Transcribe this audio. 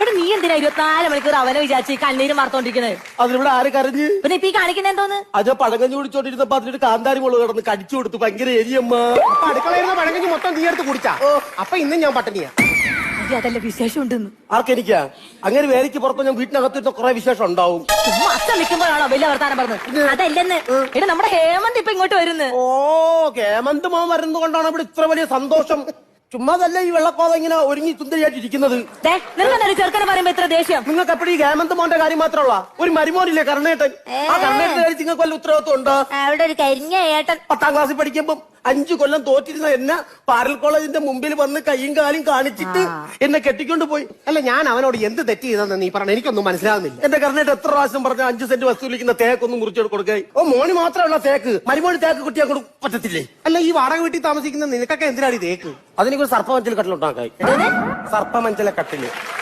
എടാ നീ എന്തിനാ 24 മണിക്കൂർ അവനെ വിചാരിച്ച് കണ്ണീര് മാർത്തോണ്ടിരിക്കുന്നത്? അതിലിവിടെ ആര് കരഞ്ഞ്? പിന്നെ ഇപ്പൊ ഈ കാണിക്കുന്ന എന്തോന്ന്? അത് പഴങ്കഞ്ഞി കുടിച്ചോണ്ടിരുന്നപ്പോ അതിലൊരു കാന്താരി മുളക് കിടന്ന് കടിച്ചു കൊടുത്തു. ഭയങ്കര എരിയമ്മ. അപ്പൊ അടുക്കളയിരുന്ന പഴങ്കഞ്ഞി മൊത്തം നീ എടുത്ത് കുടിച്ചാ? അപ്പൊ ഇന്നും ഞാൻ പട്ടിണിയാ. അതല്ല വിശേഷം ഉണ്ടെന്ന്. ആർക്കെനിക്കാ? അങ്ങനെ വേലയ്ക്ക് പുറത്ത് ഞാൻ വീട്ടിനകത്തിരുന്ന കുറെ വിശേഷം ഉണ്ടാവും. അച്ഛൻ നിൽക്കുമ്പോഴാണോ വലിയ വർത്താനം പറഞ്ഞത്? അതല്ലെന്ന്. എടാ നമ്മുടെ ഹേമന്ത് ഇപ്പൊ ഇങ്ങോട്ട് വരുന്നു. ഓ, ഹേമന്ത് മോൻ വരുന്നത് കൊണ്ടാണ് ഇവിടെ ഇത്ര വലിയ സന്തോഷം. ചുമ്മാതല്ല ഈ വെള്ളക്കോത ഇങ്ങനെ ഒരുങ്ങി സുന്ദരിയായിട്ടിരിക്കുന്നത്. നിനക്കെന്താ ചെറുക്കനെ പറയുമ്പോ ഇത്ര ദേഷ്യം? നിങ്ങൾക്ക് എപ്പോഴും ഈ ഹേമന്ത് മോന്റെ കാര്യം മാത്രമുള്ള ഒരു മരുമോനില്ലേ കർണേട്ടൻ? ആ കർണേട്ടൻ കാര്യം നിങ്ങൾക്ക് വല്ല ഉത്തരവാദിത്വം ഉണ്ടോ? അവിടെ ഒരു കരിഞ്ഞ ഏട്ടൻ 10ാം ക്ലാസ്സിൽ പഠിക്കുമ്പോ 5 കൊല്ലം തോറ്റിരുന്ന എന്നെ പാരൽ കോളേജിന്റെ മുമ്പിൽ വന്ന് കൈയും കാലും കാണിച്ചിട്ട് എന്നെ കെട്ടിക്കൊണ്ട് പോയി. അല്ല, ഞാൻ അവനോട് എന്ത് തെറ്റ് ചെയ്തെന്ന് നീ പറഞ്ഞ എനിക്കൊന്നും മനസ്സിലാകുന്നില്ല. എന്റെ കർണേട്ട് എത്ര പ്രാവശ്യം പറഞ്ഞ 5 സെന്റ് വസ്തുവിലിരിക്കുന്ന തേക്കൊന്നും മുറിച്ചോട് കൊടുക്കുക. ഓ, മോന് മാത്രമുള്ള തേക്ക്, മരുമോന് തേക്ക് കുട്ടിയാ പറ്റത്തില്ലേ? അല്ല, ഈ വാടക വീട്ടിൽ താമസിക്കുന്ന നിനക്കൊക്കെ എന്തിനാണ് ഈ തേക്ക്? അതിനൊരു സർപ്പമഞ്ചൽ കട്ടിലുണ്ടാക്കായി. സർപ്പമഞ്ചല കട്ടില്